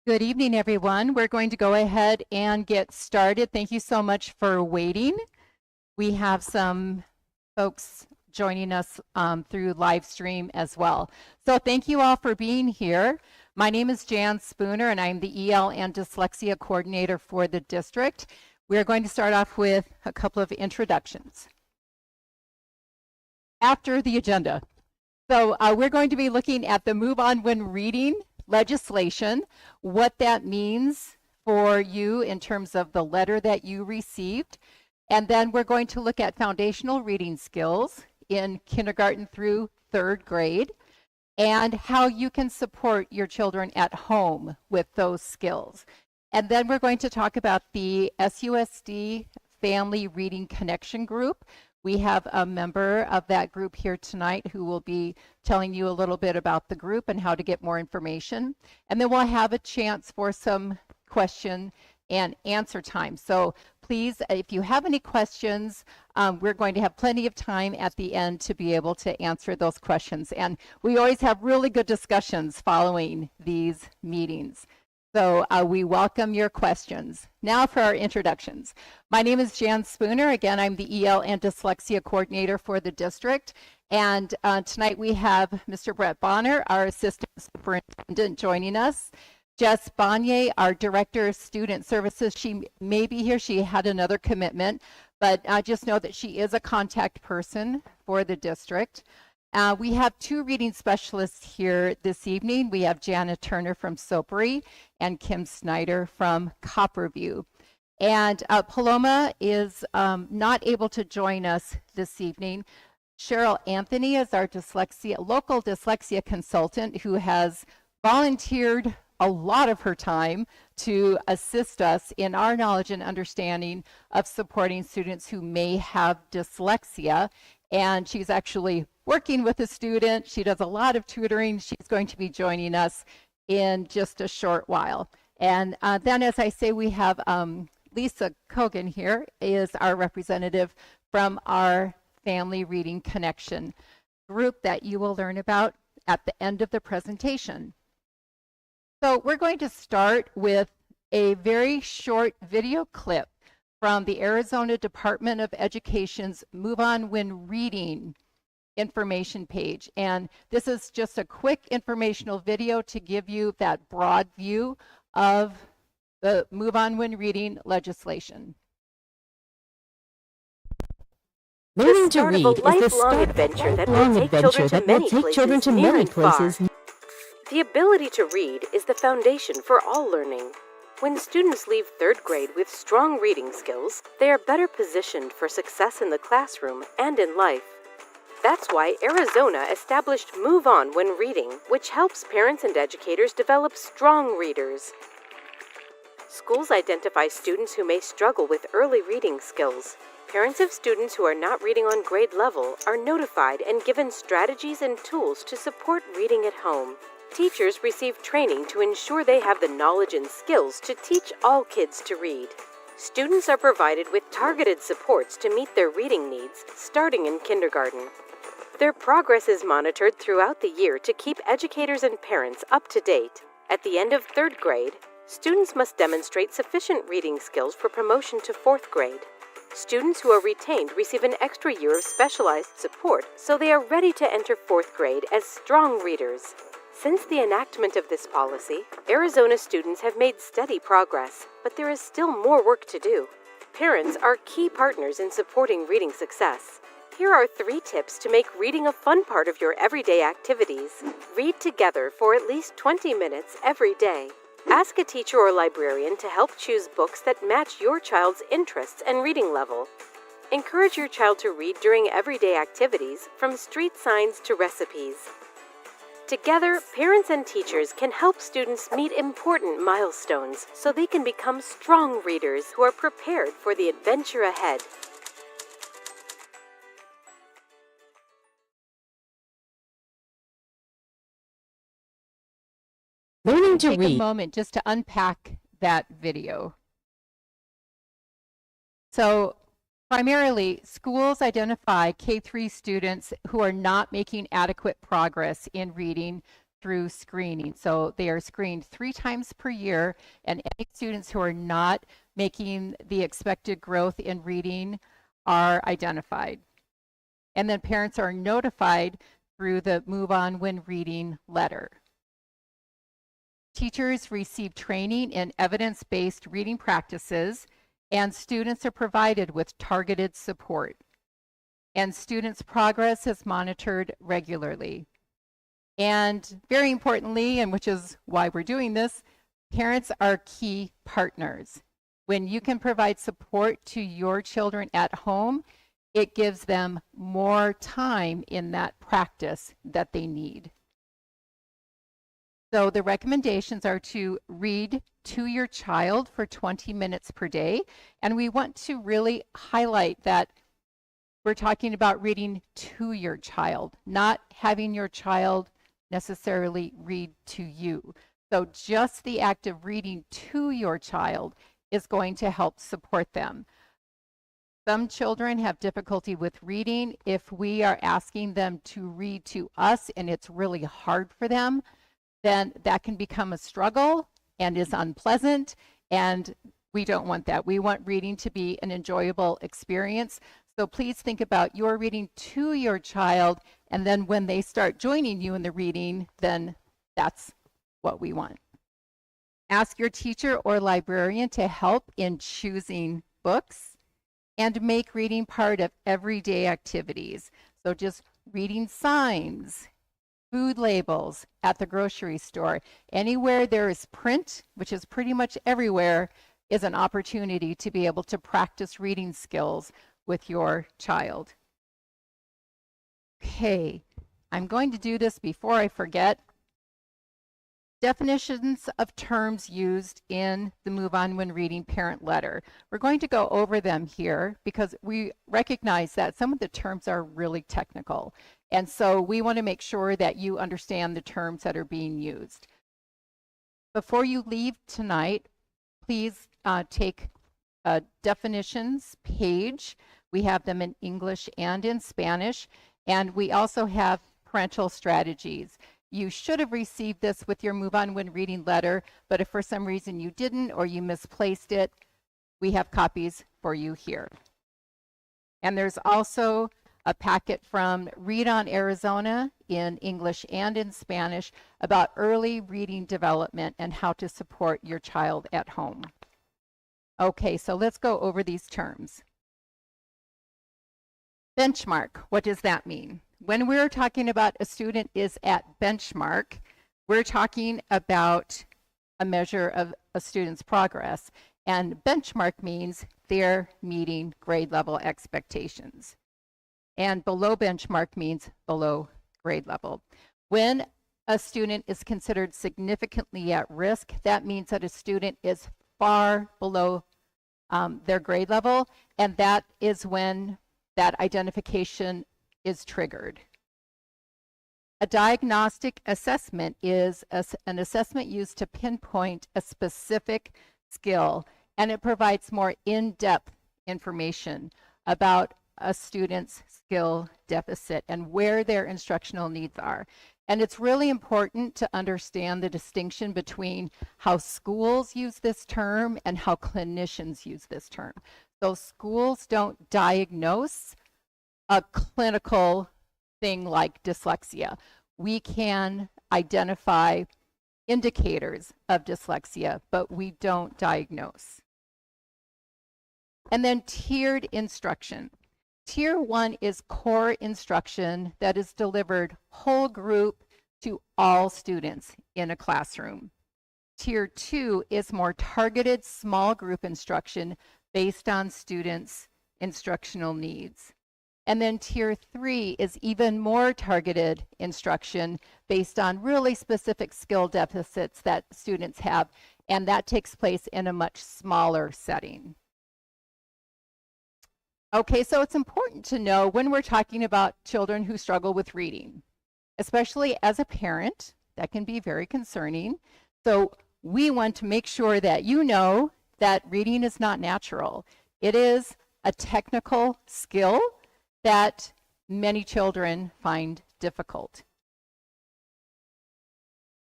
Good evening, everyone. We're going to go ahead and get started. Thank you so much for waiting. We have some folks joining us through live stream as well. So thank you all for being here. My name is Jan Spooner, and I'm the EL and Dyslexia Coordinator for the district. We're going to start off with a couple of introductions after the agenda. So we're going to be looking at the Move On When Reading legislation, what that means for you in terms of the letter that you received. And then we're going to look at foundational reading skills in kindergarten through third grade and how you can support your children at home with those skills. And then we're going to talk about the SUSD Family Reading Connection Group. We have a member of that group here tonight who will be telling you a little bit about the group and how to get more information. And then we'll have a chance for some question and answer time. So please, if you have any questions, we're going to have plenty of time at the end to be able to answer those questions. And we always have really good discussions following these meetings. So we welcome your questions. Now for our introductions. My name is Jan Spooner. Again, I'm the EL and Dyslexia Coordinator for the district. And tonight we have Mr. Brett Bonner, our Assistant Superintendent, joining us. Jess Bonnier, our Director of Student Services. She may be here. She had another commitment, but just know that she is a contact person for the district. We have two reading specialists here this evening. We have Jana Turner from Sopery and Kim Snyder from Copperview. And Paloma is not able to join us this evening. Cheryl Anthony is our local dyslexia consultant who has volunteered a lot of her time to assist us in our knowledge and understanding of supporting students who may have dyslexia. And she's actually working with a student. She does a lot of tutoring. She's going to be joining us in just a short while. And then, as I say, we have Lisa Kogan here is our representative from our Family Reading Connection group that you will learn about at the end of the presentation. So we're going to start with a very short video clip from the Arizona Department of Education's Move On When Reading information page. And this is just a quick informational video to give you that broad view of the Move On When Reading legislation. Learning to read is the start of a adventure that will take children to many places. The ability to read is the foundation for all learning. When students leave third grade with strong reading skills, they are better positioned for success in the classroom and in life. That's why Arizona established Move On When Reading, which helps parents and educators develop strong readers. Schools identify students who may struggle with early reading skills. Parents of students who are not reading on grade level are notified and given strategies and tools to support reading at home. Teachers receive training to ensure they have the knowledge and skills to teach all kids to read. Students are provided with targeted supports to meet their reading needs, starting in kindergarten. Their progress is monitored throughout the year to keep educators and parents up to date. At the end of third grade, students must demonstrate sufficient reading skills for promotion to fourth grade. Students who are retained receive an extra year of specialized support so they are ready to enter fourth grade as strong readers. Since the enactment of this policy, Arizona students have made steady progress, but there is still more work to do. Parents are key partners in supporting reading success. Here are 3 tips to make reading a fun part of your everyday activities. Read together for at least 20 minutes every day. Ask a teacher or librarian to help choose books that match your child's interests and reading level. Encourage your child to read during everyday activities, from street signs to recipes. Together, parents and teachers can help students meet important milestones so they can become strong readers who are prepared for the adventure ahead. Learning to Take read. a moment just to unpack that video. So primarily, schools identify K-3 students who are not making adequate progress in reading through screening. So they are screened 3 times per year, and any students who are not making the expected growth in reading are identified. And then parents are notified through the Move On When Reading letter. Teachers receive training in evidence-based reading practices, and students are provided with targeted support. And students' progress is monitored regularly. And very importantly, and which is why we're doing this, parents are key partners. When you can provide support to your children at home, it gives them more time in that practice that they need. So the recommendations are to read to your child for 20 minutes per day. And we want to really highlight that we're talking about reading to your child, not having your child necessarily read to you. So just the act of reading to your child is going to help support them. Some children have difficulty with reading. If we are asking them to read to us and it's really hard for them, then that can become a struggle and is unpleasant, and we don't want that. We want reading to be an enjoyable experience. So please think about your reading to your child, and then when they start joining you in the reading, then that's what we want. Ask your teacher or librarian to help in choosing books, and make reading part of everyday activities. So just reading signs, food labels at the grocery store, anywhere there is print, which is pretty much everywhere, is an opportunity to be able to practice reading skills with your child. Okay, I'm going to do this before I forget. Definitions of terms used in the Move On When Reading parent letter. We're going to go over them here because we recognize that some of the terms are really technical. And so we want to make sure that you understand the terms that are being used. Before you leave tonight, please take a definitions page. We have them in English and in Spanish. And we also have parental strategies. You should have received this with your Move On When Reading letter, but if for some reason you didn't or you misplaced it, we have copies for you here. And there's also a packet from Read on Arizona in English and in Spanish about early reading development and how to support your child at home. Okay, so let's go over these terms. Benchmark, what does that mean? When we're talking about a student is at benchmark, we're talking about a measure of a student's progress. And benchmark means they're meeting grade level expectations. And below benchmark means below grade level. When a student is considered significantly at risk, that means that a student is far below their grade level, and that is when that identification is triggered. A diagnostic assessment is an assessment used to pinpoint a specific skill, and it provides more in-depth information about a student's skill deficit and where their instructional needs are. And it's really important to understand the distinction between how schools use this term and how clinicians use this term. So schools don't diagnose a clinical thing like dyslexia. We can identify indicators of dyslexia, but we don't diagnose. And then tiered instruction. Tier 1 is core instruction that is delivered whole group to all students in a classroom. Tier 2 is more targeted small group instruction based on students' instructional needs. And then Tier 3 is even more targeted instruction based on really specific skill deficits that students have, and that takes place in a much smaller setting. Okay, so it's important to know when we're talking about children who struggle with reading, especially as a parent, that can be very concerning. So we want to make sure that you know that reading is not natural. It is a technical skill that many children find difficult.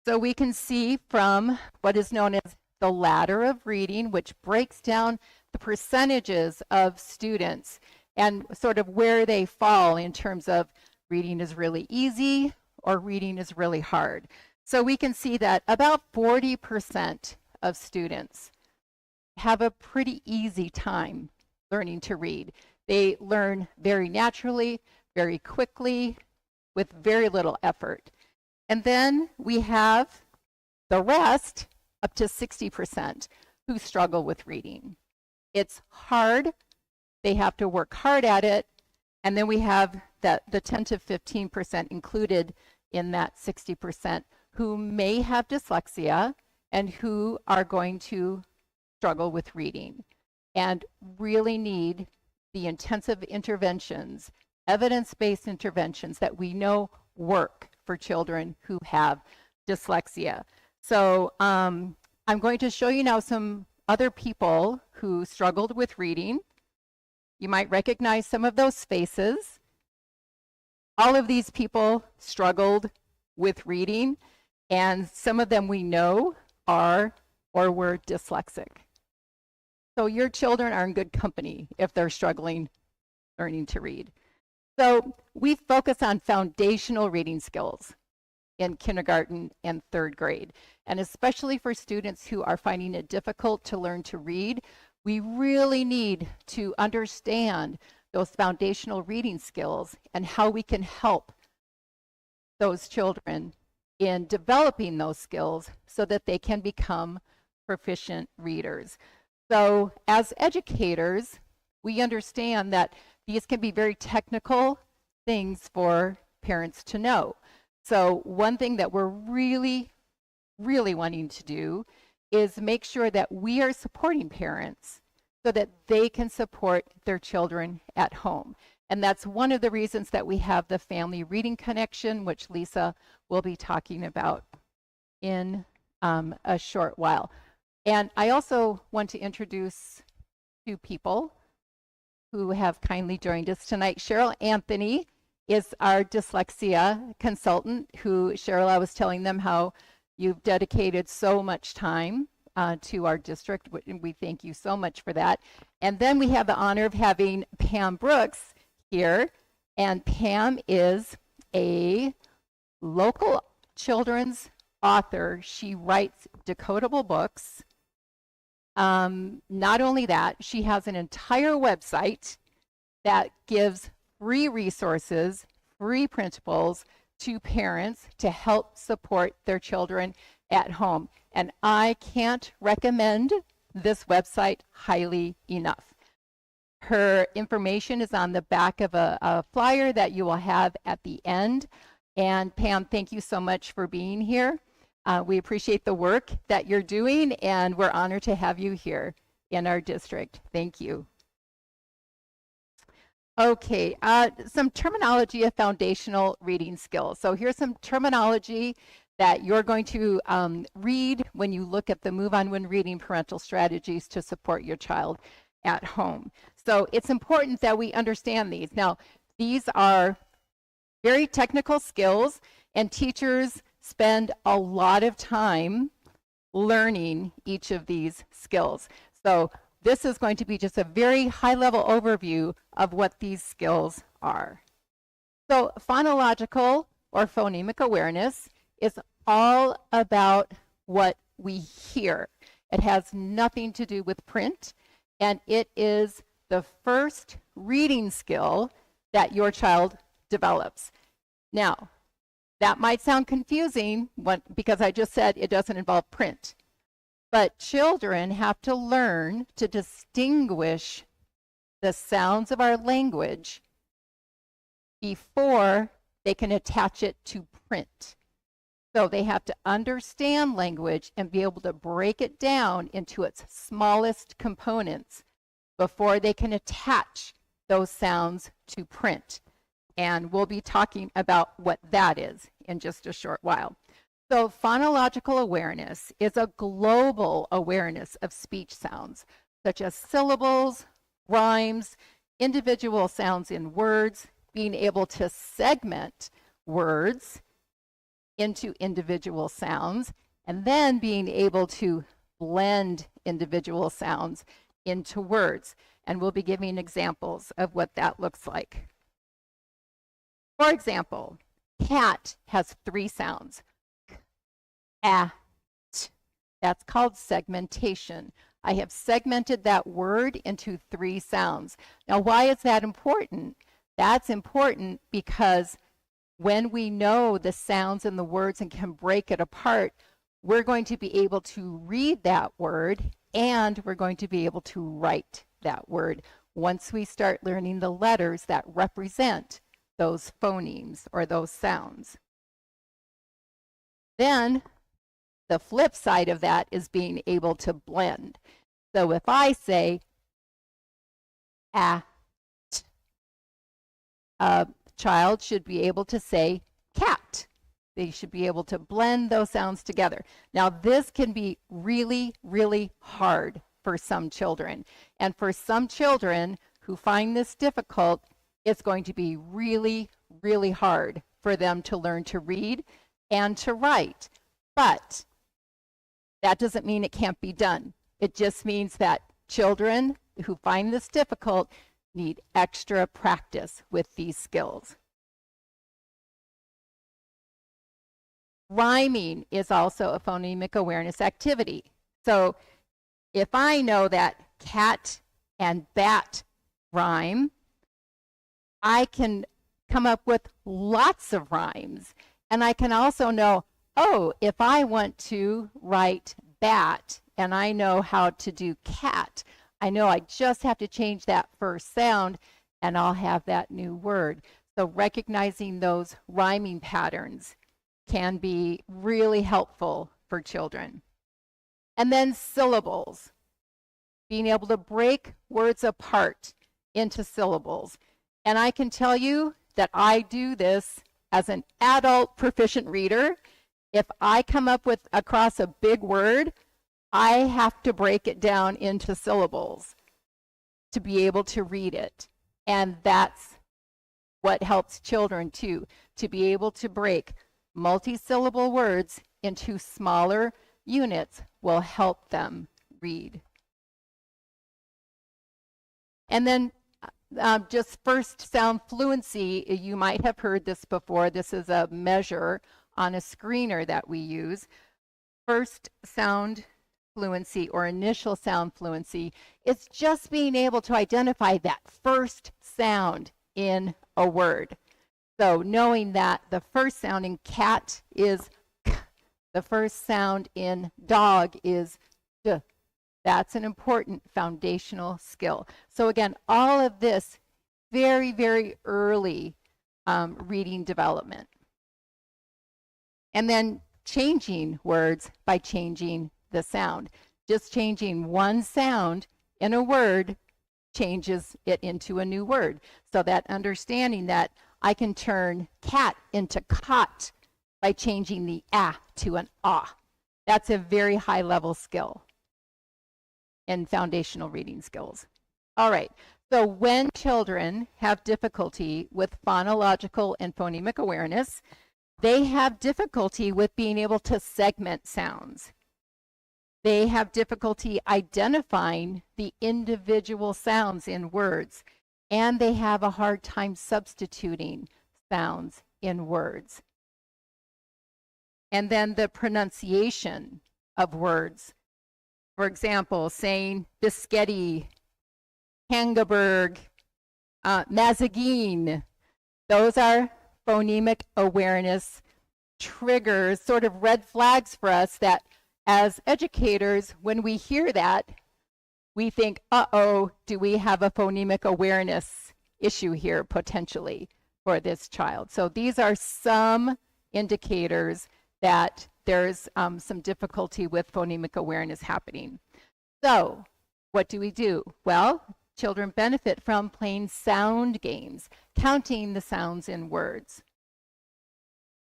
So we can see from what is known as the ladder of reading, which breaks down the percentages of students and sort of where they fall in terms of reading is really easy or reading is really hard. So we can see that about 40% of students have a pretty easy time learning to read. They learn very naturally, very quickly, with very little effort. And then we have the rest, up to 60%, who struggle with reading. It's hard. They have to work hard at it. And then we have the 10 to 15% included in that 60% who may have dyslexia and who are going to struggle with reading and really need the intensive interventions, evidence-based interventions that we know work for children who have dyslexia. So I'm going to show you now some other people who struggled with reading. You might recognize some of those faces. All of these people struggled with reading, and some of them we know are or were dyslexic. So your children are in good company if they're struggling learning to read. So we focus on foundational reading skills in kindergarten and third grade. And especially for students who are finding it difficult to learn to read, we really need to understand those foundational reading skills and how we can help those children in developing those skills so that they can become proficient readers. So as educators, we understand that these can be very technical things for parents to know. So one thing that we're really wanting to do is make sure that we are supporting parents so that they can support their children at home. And that's one of the reasons that we have the Family Reading Connection, which Lisa will be talking about in a short while. And I also want to introduce two people who have kindly joined us tonight. Cheryl Anthony is our dyslexia consultant who, Cheryl, I was telling them how you've dedicated so much time to our district. We thank you so much for that. And then we have the honor of having Pam Brooks here. And Pam is a local children's author. She writes decodable books. Not only that, she has an entire website that gives free resources, free printables to parents to help support their children at home. And I can't recommend this website highly enough. Her information is on the back of a flyer that you will have at the end. And Pam, thank you so much for being here. We appreciate the work that you're doing, and we're honored to have you here in our district. Thank you. Okay, some terminology of foundational reading skills. So here's some terminology that you're going to read when you look at the Move On When Reading Parental Strategies to support your child at home. So it's important that we understand these. Now, these are very technical skills, and teachers spend a lot of time learning each of these skills. So this is going to be just a very high-level overview of what these skills are. So phonological or phonemic awareness is all about what we hear. It has nothing to do with print, and it is the first reading skill that your child develops. Now, that might sound confusing because I just said it doesn't involve print. But children have to learn to distinguish the sounds of our language before they can attach it to print. So they have to understand language and be able to break it down into its smallest components before they can attach those sounds to print. And we'll be talking about what that is in just a short while. So phonological awareness is a global awareness of speech sounds, such as syllables, rhymes, individual sounds in words, being able to segment words, into individual sounds, and then being able to blend individual sounds into words. And we'll be giving examples of what that looks like. For example, cat has 3 sounds. Cat. That's called segmentation. I have segmented that word into 3 sounds. Now, why is that important? That's important because when we know the sounds and the words and can break it apart, we're going to be able to read that word and we're going to be able to write that word once we start learning the letters that represent those phonemes or those sounds. Then the flip side of that is being able to blend. So if I say a child should be able to say cat. They should be able to blend those sounds together. Now, this can be really, really hard for some children. And for some children who find this difficult, it's going to be really, really hard for them to learn to read and to write. But that doesn't mean it can't be done. It just means that children who find this difficult need extra practice with these skills. Rhyming is also a phonemic awareness activity. So if I know that cat and bat rhyme, I can come up with lots of rhymes. And I can also know, oh, if I want to write bat and I know how to do cat, I know I just have to change that first sound and I'll have that new word. So recognizing those rhyming patterns can be really helpful for children. And then syllables, being able to break words apart into syllables. And I can tell you that I do this as an adult proficient reader. If I come up with across a big word, I have to break it down into syllables to be able to read it. And that's what helps children too, to be able to break multi-syllable words into smaller units will help them read. And then just first sound fluency, you might have heard this before. This is a measure on a screener that we use. First sound fluency or initial sound fluency is just being able to identify that first sound in a word. So knowing that the first sound in cat is k, the first sound in dog is d. That's an important foundational skill. So again, all of this very, very early reading development. And then changing words by changing the sound. Just changing one sound in a word changes it into a new word. So that understanding that I can turn cat into cot by changing the a to an ah. That's a very high level skill in foundational reading skills. All right, so when children have difficulty with phonological and phonemic awareness, they have difficulty with being able to segment sounds. They have difficulty identifying the individual sounds in words, and they have a hard time substituting sounds in words. And then the pronunciation of words. For example, saying biscotti, Hangaberg, Mazagine. Those are phonemic awareness triggers, sort of red flags for us that as educators, when we hear that, we think, uh-oh, do we have a phonemic awareness issue here potentially for this child? So these are some indicators that there's some difficulty with phonemic awareness happening. So what do we do? Well, children benefit from playing sound games, counting the sounds in words.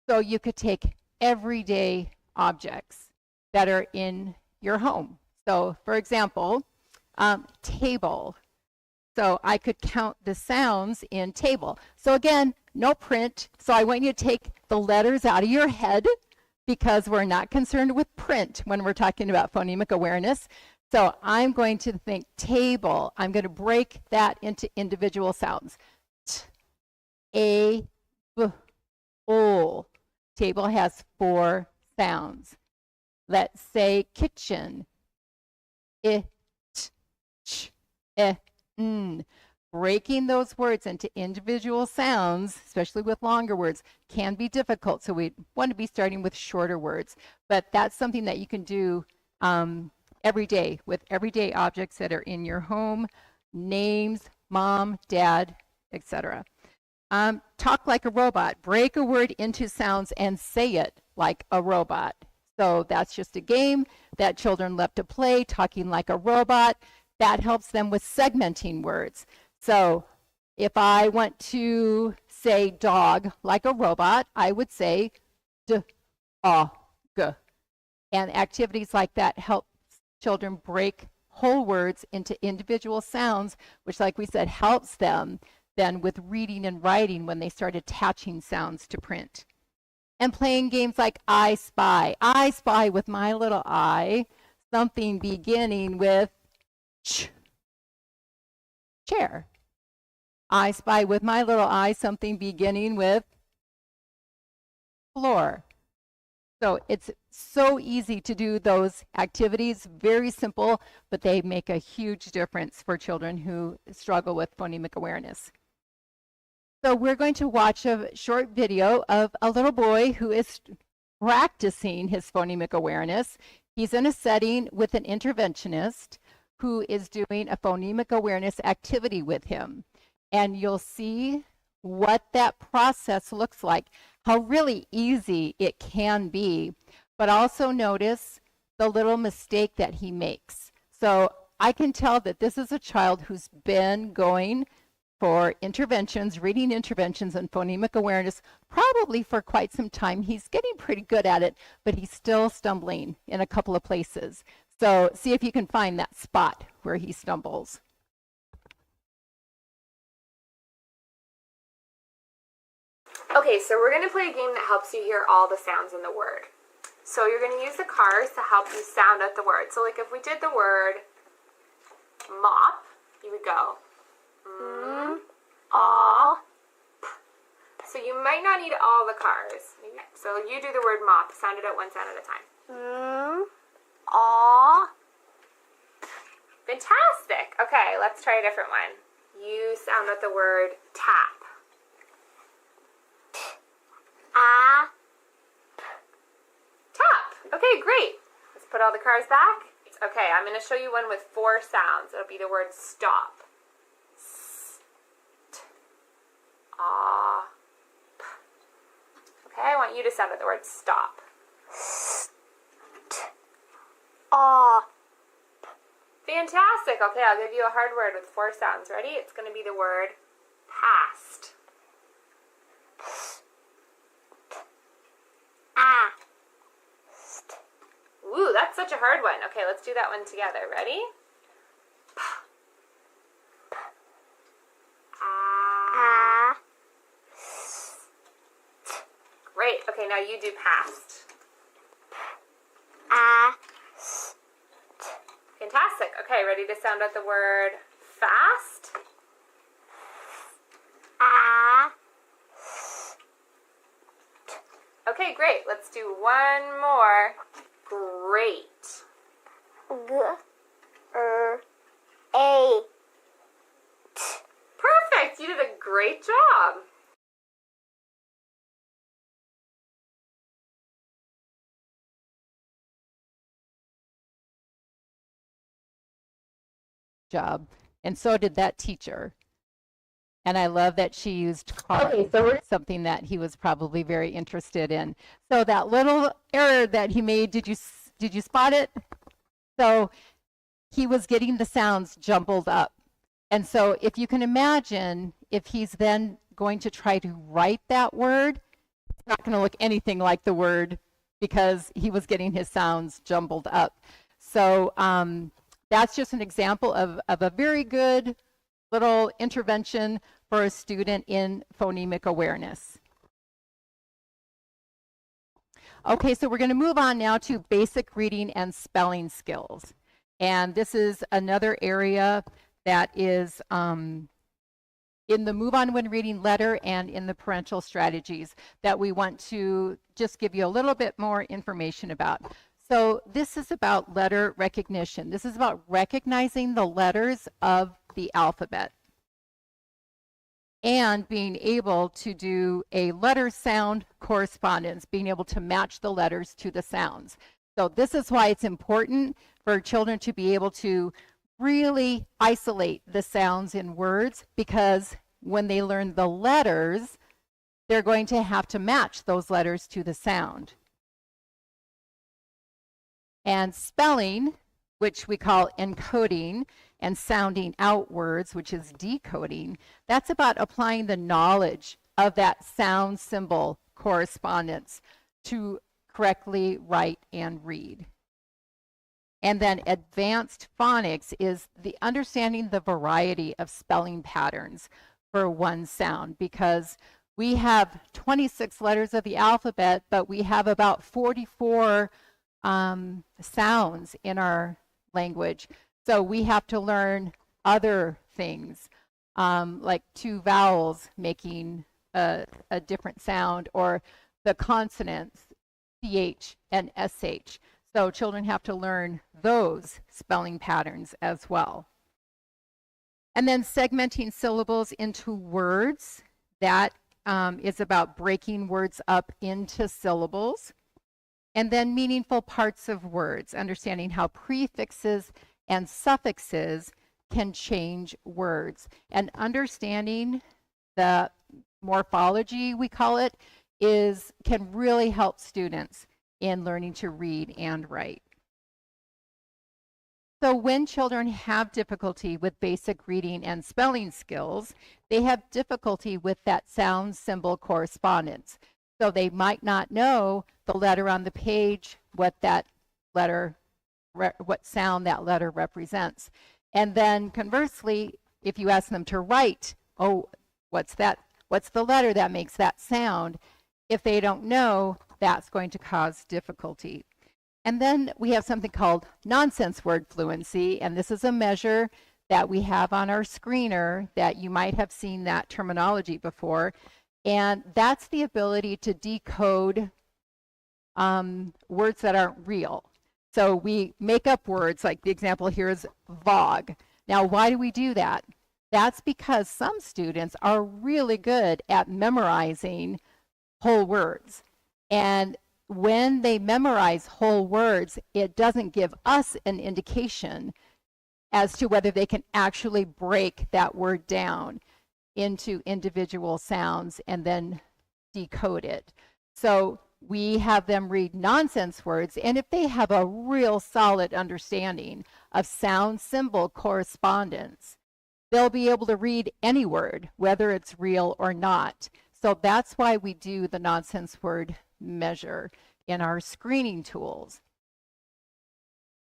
So you could take everyday objects that are in your home. So for example, table. So I could count the sounds in table. So again, no print. So I want you to take the letters out of your head because we're not concerned with print when we're talking about phonemic awareness. So I'm going to think table. I'm going to break that into individual sounds. T, A, B, O. Table has 4 sounds. Let's say kitchen. I, t, ch, eh, n. Breaking those words into individual sounds, especially with longer words, can be difficult. So we want to be starting with shorter words. But that's something that you can do every day with everyday objects that are in your home, names, mom, dad, etc. Talk like a robot. Break a word into sounds and say it like a robot. So that's just a game that children love to play, talking like a robot. That helps them with segmenting words. So if I want to say dog like a robot, I would say d, a, g. And activities like that help children break whole words into individual sounds, which, like we said, helps them then with reading and writing when they start attaching sounds to print. And playing games like I Spy. I spy with my little eye something beginning with ch, chair. I spy with my little eye something beginning with floor. So it's so easy to do those activities, very simple, but they make a huge difference for children who struggle with phonemic awareness. So we're going to watch a short video of a little boy who is practicing his phonemic awareness. He's in a setting with an interventionist who is doing a phonemic awareness activity with him. And you'll see what that process looks like, how really easy it can be, but also notice the little mistake that he makes. So I can tell that this is a child who's been going for interventions, reading interventions and phonemic awareness, probably for quite some time. He's getting pretty good at it, but he's still stumbling in a couple of places. So see if you can find that spot where he stumbles. Okay, so we're going to play a game that helps you hear all the sounds in the word. So you're going to use the cars to help you sound out the word. So like if we did the word mop, you would go aw, p. So you might not need all the cars. So you do the word mop, sound it out one sound at a time. Aw. Fantastic. Okay, let's try a different one. You sound out the word tap. Ah. Tap. Okay, great. Let's put all the cars back. Okay, I'm going to show you one with 4 sounds. It'll be the word stop. St. Ah. P. Okay, I want you to sound out the word stop. St. Ah. Fantastic. Okay, I'll give you a hard word with 4 sounds. Ready? It's going to be the word past. Ooh, that's such a hard one. Okay, let's do that one together. Ready? Great. Okay, now you do past. Fantastic. Okay, ready to sound out the word fast? Okay, great. Let's do one more. Great. Perfect. You did a great job. Job. And so did that teacher. And I love that she used cars, okay, so something that he was probably very interested in. So that little error that he made, did you spot it? So he was getting the sounds jumbled up. And so if you can imagine, if he's then going to try to write that word, it's not going to look anything like the word because he was getting his sounds jumbled up. So that's just an example of a very good little intervention for for a student in phonemic awareness. Okay, so we're going to move on now to basic reading and spelling skills. And this is another area that is in the Move On When Reading letter and in the parental strategies that we want to just give you a little bit more information about. So this is about letter recognition. This is about recognizing the letters of the alphabet and being able to do a letter sound correspondence, being able to match the letters to the sounds. So this is why it's important for children to be able to really isolate the sounds in words, because when they learn the letters, they're going to have to match those letters to the sound. And spelling, which we call encoding, and sounding out words, which is decoding, that's about applying the knowledge of that sound symbol correspondence to correctly write and read. And then advanced phonics is the understanding the variety of spelling patterns for one sound, because we have 26 letters of the alphabet, but we have about 44 sounds in our language. So we have to learn other things, like two vowels making a different sound, or the consonants, CH and SH. So children have to learn those spelling patterns as well. And then segmenting syllables into words. That is about breaking words up into syllables. And then meaningful parts of words, understanding how prefixes and suffixes can change words. And understanding the morphology, we call it, can really help students in learning to read and write. So when children have difficulty with basic reading and spelling skills, they have difficulty with that sound symbol correspondence. So they might not know the letter on the page, what that letter, what sound that letter represents. And then conversely, if you ask them to write, oh, what's that? What's the letter that makes that sound? If they don't know, that's going to cause difficulty. And then we have something called nonsense word fluency, and this is a measure that we have on our screener that you might have seen that terminology before. And that's the ability to decode words that aren't real. So we make up words, like the example here is VOG. Now, why do we do that? That's because some students are really good at memorizing whole words. And when they memorize whole words, it doesn't give us an indication as to whether they can actually break that word down into individual sounds and then decode it. So we have them read nonsense words, and if they have a real solid understanding of sound symbol correspondence, they'll be able to read any word, whether it's real or not. So that's why we do the nonsense word measure in our screening tools.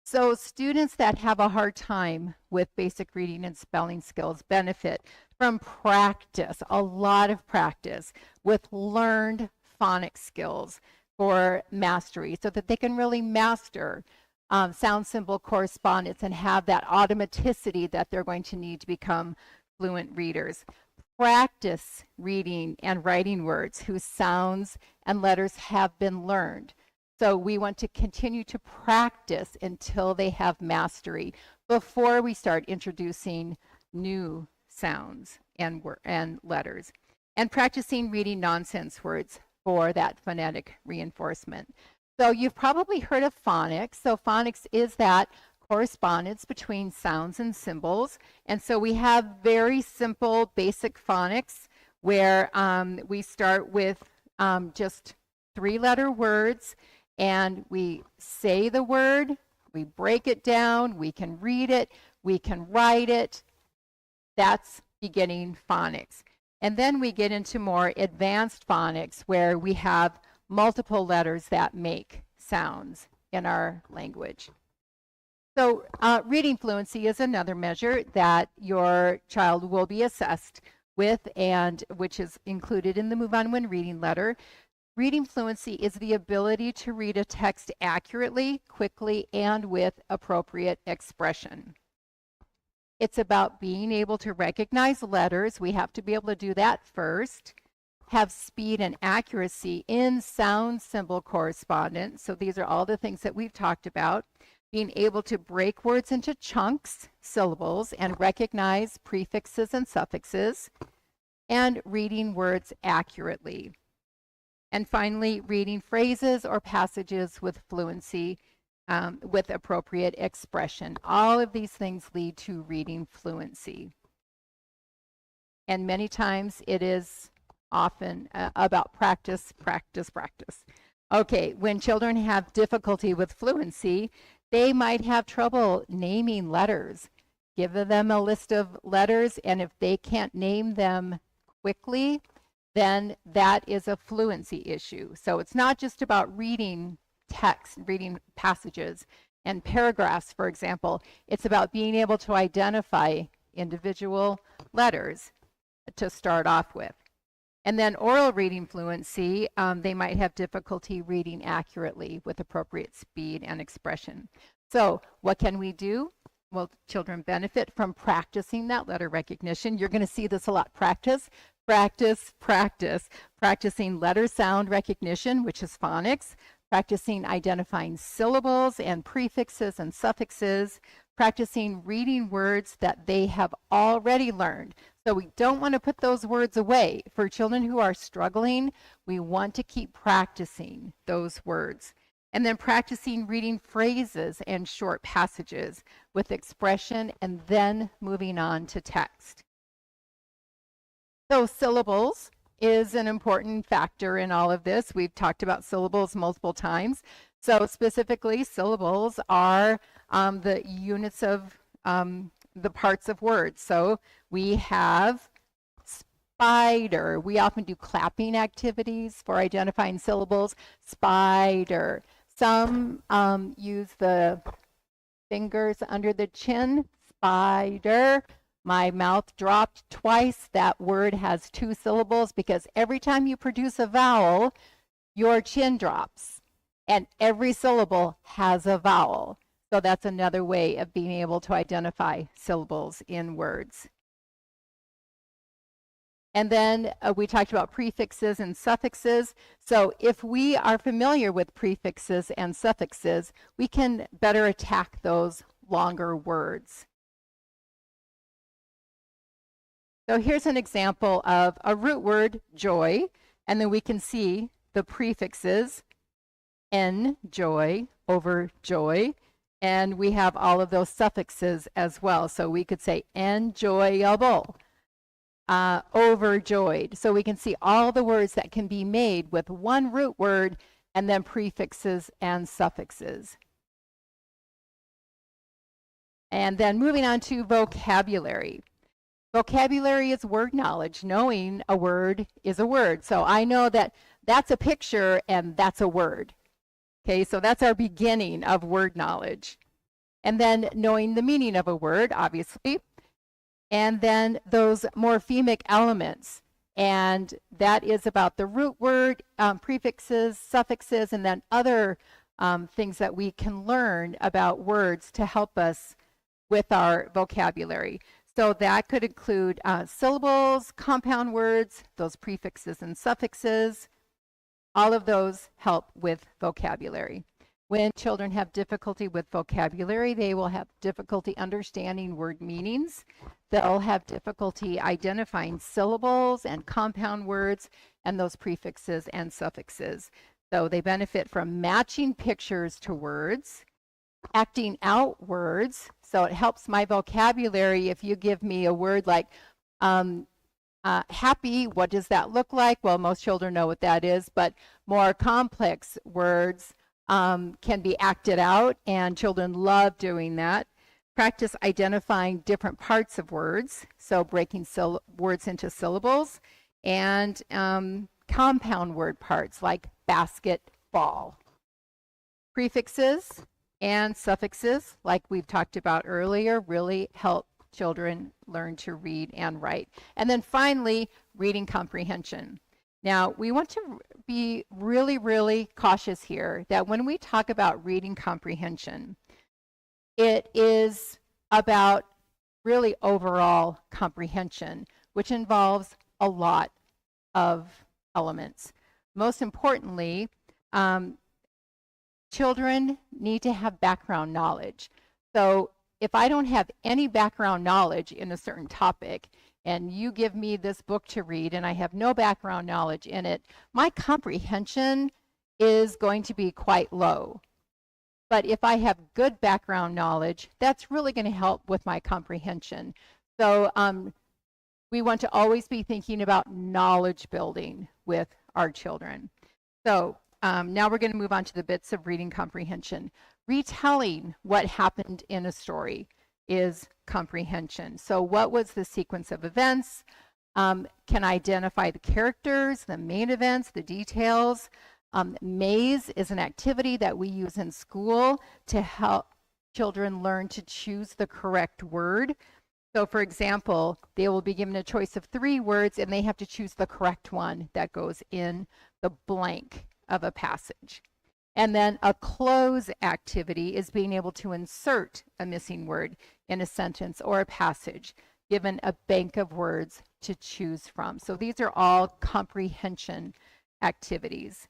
So students that have a hard time with basic reading and spelling skills benefit from practice, a lot of practice with learned phonics skills for mastery, so that they can really master sound symbol correspondence and have that automaticity that they're going to need to become fluent readers. Practice reading and writing words whose sounds and letters have been learned. So we want to continue to practice until they have mastery before we start introducing new sounds and letters. And practicing reading nonsense words for that phonetic reinforcement. So you've probably heard of phonics. So phonics is that correspondence between sounds and symbols. And so we have very simple basic phonics where we start with just 3-letter words, and we say the word, we break it down, we can read it, we can write it. That's beginning phonics. And then we get into more advanced phonics where we have multiple letters that make sounds in our language. So reading fluency is another measure that your child will be assessed with, and which is included in the Move On When Reading letter. Reading fluency is the ability to read a text accurately, quickly, and with appropriate expression. It's about being able to recognize letters. We have to be able to do that first. Have speed and accuracy in sound symbol correspondence. So these are all the things that we've talked about. Being able to break words into chunks, syllables, and recognize prefixes and suffixes, and reading words accurately. And finally, reading phrases or passages with fluency, with appropriate expression. All of these things lead to reading fluency. And many times it is often about practice, practice, practice. Okay, when children have difficulty with fluency, they might have trouble naming letters. Give them a list of letters, and if they can't name them quickly, then that is a fluency issue. So it's not just about reading text, reading passages and paragraphs, for example. It's about being able to identify individual letters to start off with. And then oral reading fluency, they might have difficulty reading accurately with appropriate speed and expression. So what can we do? Well, children benefit from practicing that letter recognition. You're going to see this a lot. Practice, practice, practice. Practicing letter sound recognition, which is phonics. Practicing identifying syllables and prefixes and suffixes. Practicing reading words that they have already learned. So we don't want to put those words away. For children who are struggling, we want to keep practicing those words. And then practicing reading phrases and short passages with expression, and then moving on to text. So syllables is an important factor in all of this. We've talked about syllables multiple times. So specifically, syllables are the units of the parts of words. So we have spider. We often do clapping activities for identifying syllables. Spider. Some use the fingers under the chin. Spider. My mouth dropped twice. That word has 2 syllables because every time you produce a vowel, your chin drops. And every syllable has a vowel. So that's another way of being able to identify syllables in words. And then we talked about prefixes and suffixes. So if we are familiar with prefixes and suffixes, we can better attack those longer words. So here's an example of a root word, joy, and then we can see the prefixes, enjoy, overjoy, and we have all of those suffixes as well. So we could say enjoyable, overjoyed. So we can see all the words that can be made with one root word and then prefixes and suffixes. And then moving on to vocabulary. Vocabulary is word knowledge. Knowing a word is a word. So I know that that's a picture and that's a word. Okay, so that's our beginning of word knowledge. And then knowing the meaning of a word, obviously. And then those morphemic elements. And that is about the root word, prefixes, suffixes, and then other things that we can learn about words to help us with our vocabulary. So that could include syllables, compound words, those prefixes and suffixes. All of those help with vocabulary. When children have difficulty with vocabulary, they will have difficulty understanding word meanings. They'll have difficulty identifying syllables and compound words and those prefixes and suffixes. So they benefit from matching pictures to words, acting out words. So it helps my vocabulary if you give me a word like happy, what does that look like? Well, most children know what that is, but more complex words can be acted out, and children love doing that. Practice identifying different parts of words, so breaking words into syllables, and compound word parts like basketball. Prefixes and suffixes, like we've talked about earlier, really help children learn to read and write. And then finally, reading comprehension. Now, we want to be really, really cautious here that when we talk about reading comprehension, it is about really overall comprehension, which involves a lot of elements. Most importantly, children need to have background knowledge. So if I don't have any background knowledge in a certain topic, and you give me this book to read and I have no background knowledge in it, my comprehension is going to be quite low. But if I have good background knowledge, that's really going to help with my comprehension. So we want to always be thinking about knowledge building with our children. So now we're going to move on to the bits of reading comprehension. Retelling what happened in a story is comprehension. So what was the sequence of events? Can identify the characters, the main events, the details. Maze is an activity that we use in school to help children learn to choose the correct word. So for example, they will be given a choice of 3 words and they have to choose the correct one that goes in the blank of a passage. And then a close activity is being able to insert a missing word in a sentence or a passage, given a bank of words to choose from. So these are all comprehension activities.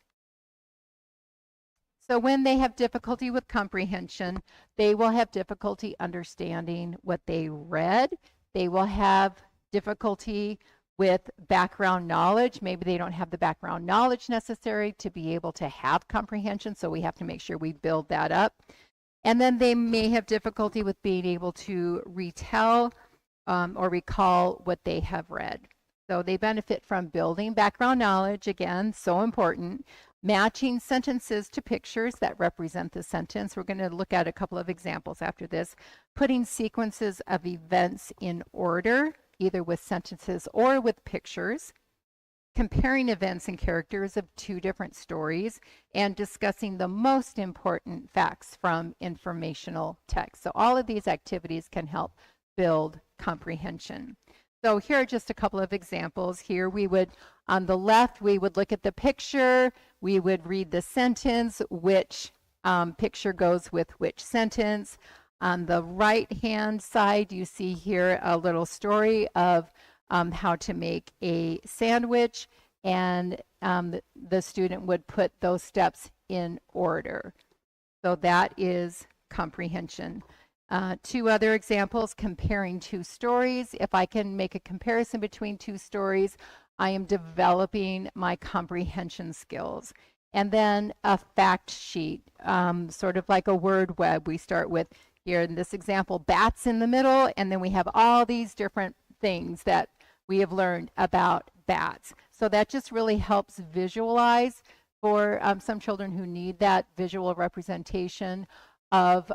So when they have difficulty with comprehension, they will have difficulty understanding what they read. They will have difficulty with background knowledge. Maybe they don't have the background knowledge necessary to be able to have comprehension, so we have to make sure we build that up. And then they may have difficulty with being able to retell or recall what they have read. So they benefit from building background knowledge, again, so important. Matching sentences to pictures that represent the sentence. We're going to look at a couple of examples after this. Putting sequences of events in order, either with sentences or with pictures. Comparing events and characters of 2 different stories, and discussing the most important facts from informational text. So all of these activities can help build comprehension. So here are just a couple of examples. Here we would, on the left, we would look at the picture, we would read the sentence, which picture goes with which sentence. On the right-hand side, you see here a little story of how to make a sandwich, and the student would put those steps in order. So that is comprehension. 2 other examples, comparing 2 stories. If I can make a comparison between 2 stories, I am developing my comprehension skills. And then a fact sheet, sort of like a word web. We start with, here in this example, bats in the middle, and then we have all these different things that we have learned about bats. So that just really helps visualize for some children who need that visual representation of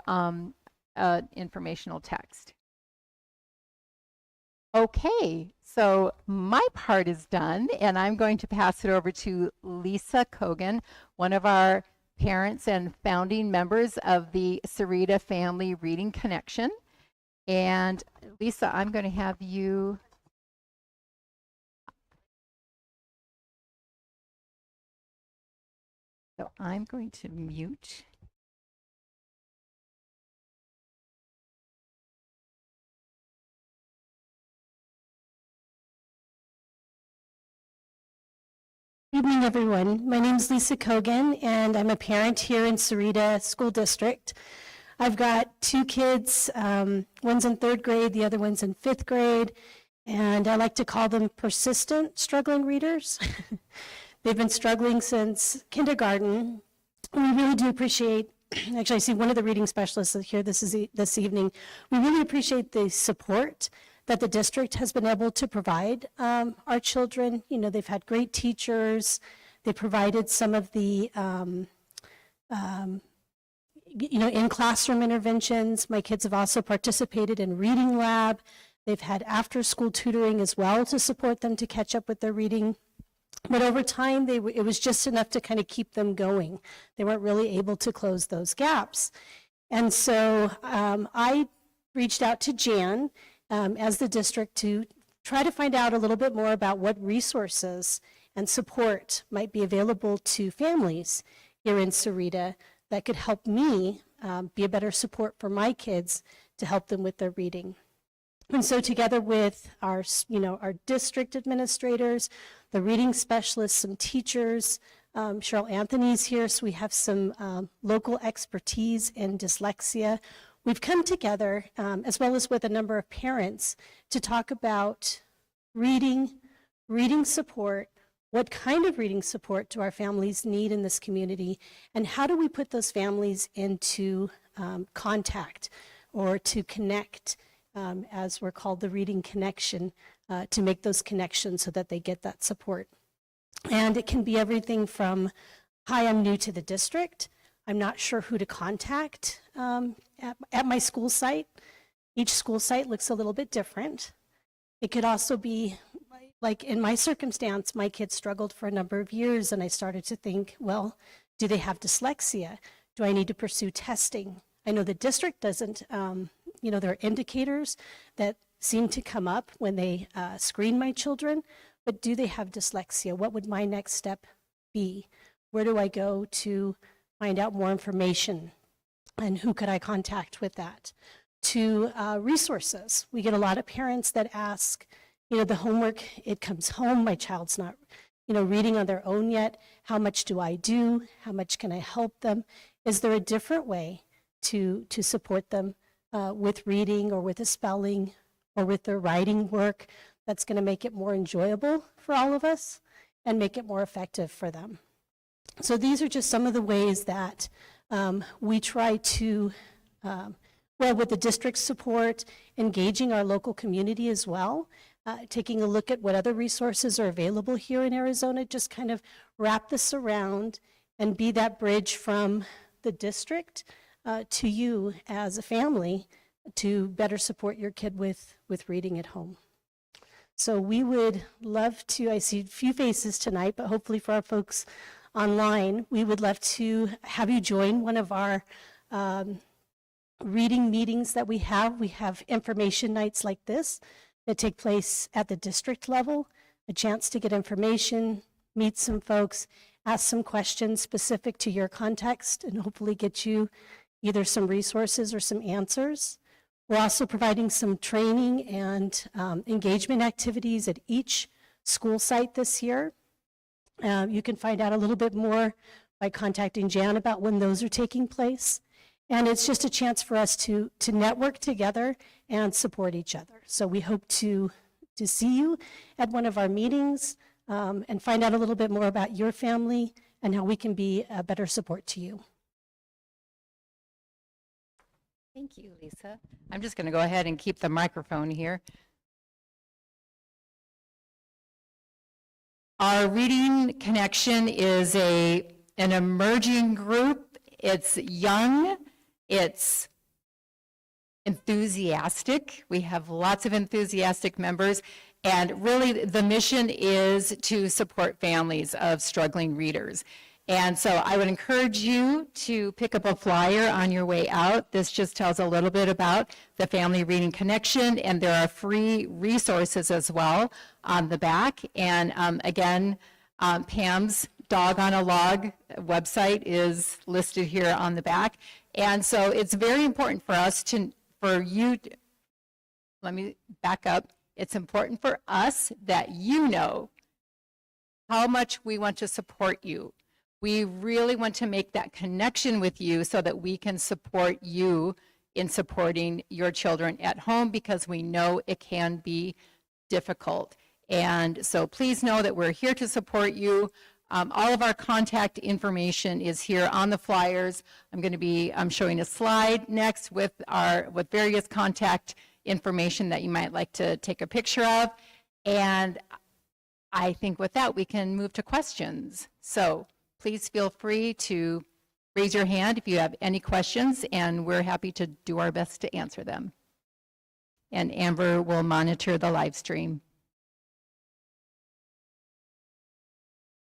informational text. Okay, so my part is done, and I'm going to pass it over to Lisa Kogan, one of our parents and founding members of the Sahuarita Family Reading Connection. And Lisa, I'm going to have you. So I'm going to mute. Good evening, everyone. My name is Lisa Kogan, and I'm a parent here in Sahuarita School District. I've got 2 kids. One's in 3rd grade, the other one's in 5th grade, and I like to call them persistent struggling readers. They've been struggling since kindergarten. We really do appreciate, actually I see one of the reading specialists here this evening. We really appreciate the support that the district has been able to provide our children. You know, they've had great teachers. They provided some of the, in-classroom interventions. My kids have also participated in reading lab. They've had after-school tutoring as well to support them to catch up with their reading. But over time, it was just enough to kind of keep them going. They weren't really able to close those gaps. And so I reached out to Jan, as the district to try to find out a little bit more about what resources and support might be available to families here in Sahuarita that could help me be a better support for my kids to help them with their reading. And so together with our district administrators, the reading specialists, some teachers, Cheryl Anthony's here, so we have some local expertise in dyslexia. We've come together, as well as with a number of parents, to talk about reading support, what kind of reading support do our families need in this community, and how do we put those families into contact or to connect, as we're called the reading connection, to make those connections so that they get that support. And it can be everything from, hi, I'm new to the district, I'm not sure who to contact at my school site. Each school site looks a little bit different. It could also be, like in my circumstance, my kids struggled for a number of years, and I started to think, well, do they have dyslexia? Do I need to pursue testing? I know the district doesn't, there are indicators that seem to come up when they screen my children, but do they have dyslexia? What would my next step be? Where do I go to find out more information? And who could I contact with that? To resources. We get a lot of parents that ask, the homework, it comes home, my child's not, reading on their own yet. How much do I do? How much can I help them? Is there a different way to support them with reading or with the spelling or with their writing work that's going to make it more enjoyable for all of us and make it more effective for them? So these are just some of the ways that we try to, with the district support, engaging our local community as well, taking a look at what other resources are available here in Arizona, just kind of wrap this around and be that bridge from the district to you as a family to better support your kid with reading at home. So we would love to, I see a few faces tonight, but hopefully for our folks online, we would love to have you join one of our reading meetings that we have. We have information nights like this that take place at the district level, a chance to get information, meet some folks, ask some questions specific to your context, and hopefully get you either some resources or some answers. We're also providing some training and engagement activities at each school site this year. You can find out a little bit more by contacting Jan about when those are taking place. And it's just a chance for us to network together and support each other. So we hope to see you at one of our meetings and find out a little bit more about your family and how we can be a better support to you. Thank you, Lisa. I'm just going to go ahead and keep the microphone here. Our Reading Connection is an emerging group. It's young, it's enthusiastic. We have lots of enthusiastic members, and really the mission is to support families of struggling readers. And so I would encourage you to pick up a flyer on your way out. This just tells a little bit about the Family Reading Connection, and there are free resources as well on the back. And again, Pam's Dog on a Log website is listed here on the back. And so it's very important for us let me back up. It's important for us that you know how much we want to support you. We really want to make that connection with you so that we can support you in supporting your children at home, because we know it can be difficult. And so please know that we're here to support you. All of our contact information is here on the flyers. I'm going to be showing a slide next with various contact information that you might like to take a picture of. And I think with that, we can move to questions. So please feel free to raise your hand if you have any questions, and we're happy to do our best to answer them. And Amber will monitor the live stream.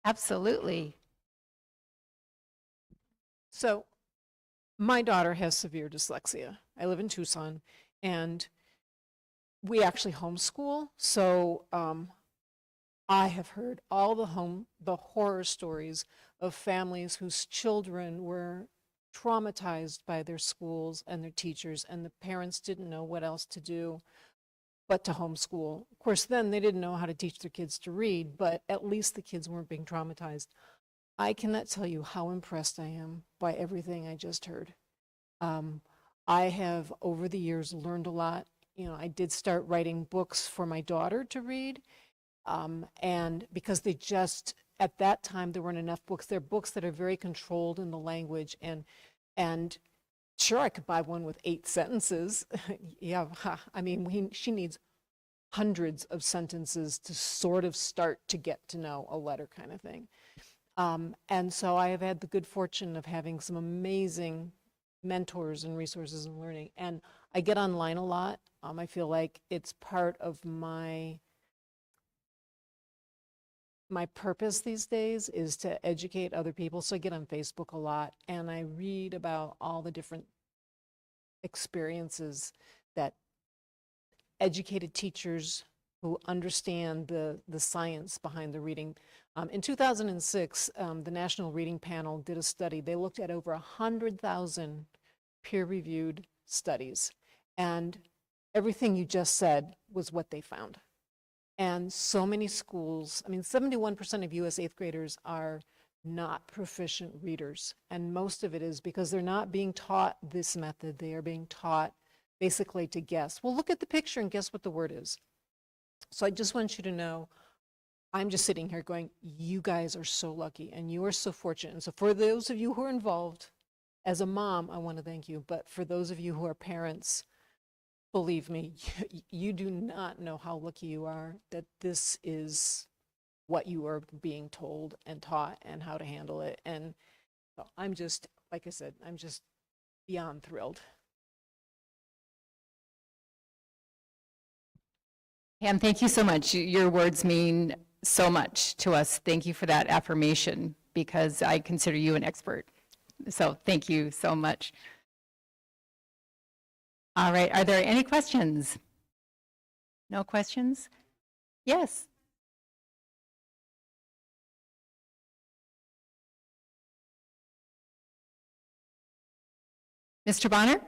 Absolutely. So my daughter has severe dyslexia. I live in Tucson, and we actually homeschool, so I have heard all the horror stories of families whose children were traumatized by their schools and their teachers, and the parents didn't know what else to do but to homeschool. Of course, then they didn't know how to teach their kids to read, but at least the kids weren't being traumatized. I cannot tell you how impressed I am by everything I just heard. I have, over the years, learned a lot. You know, I did start writing books for my daughter to read, and because they just, at that time, there weren't enough books. They're books that are very controlled in the language, and sure, I could buy one with 8 sentences. Yeah, I mean, she needs hundreds of sentences to sort of start to get to know a letter kind of thing. And so I have had the good fortune of having some amazing mentors and resources and learning. And I get online a lot. I feel like it's part of my purpose these days is to educate other people. So I get on Facebook a lot and I read about all the different experiences that educated teachers who understand the science behind the reading. In 2006, the National Reading Panel did a study. They looked at over 100,000 peer-reviewed studies, and everything you just said was what they found. And so many schools, I mean, 71% of US 8th graders are not proficient readers, and most of it is because they're not being taught this method. They are being taught basically to guess. Well, look at the picture and guess what the word is. So I just want you to know, I'm just sitting here going, you guys are so lucky and you are so fortunate. And so for those of you who are involved, as a mom, I want to thank you. But for those of you who are parents, believe me, you do not know how lucky you are that this is what you are being told and taught and how to handle it. And so I'm just, like I said, I'm just beyond thrilled. Pam, thank you so much. Your words mean so much to us. Thank you for that affirmation because I consider you an expert. So thank you so much. All right, are there any questions? No questions? Yes. Mr. Bonner?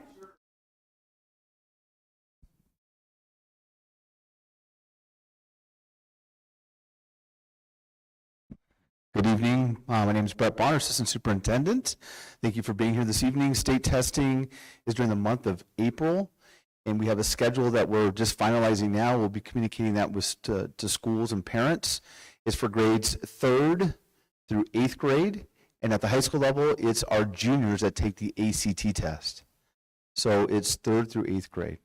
Good evening. My name is Brett Bonner, Assistant Superintendent. Thank you for being here this evening. State testing is during the month of April, and we have a schedule that we're just finalizing now. We'll be communicating that to schools and parents. It's for grades 3rd through 8th grade, and at the high school level, it's our juniors that take the ACT test. So it's 3rd through 8th grade.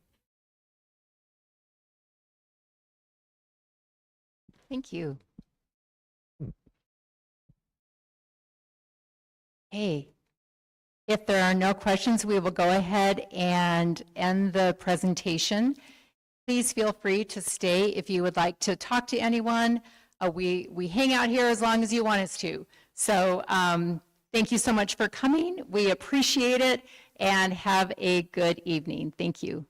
Thank you. Hey, if there are no questions, we will go ahead and end the presentation. Please feel free to stay if you would like to talk to anyone. We hang out here as long as you want us to. So thank you so much for coming. We appreciate it and have a good evening. Thank you.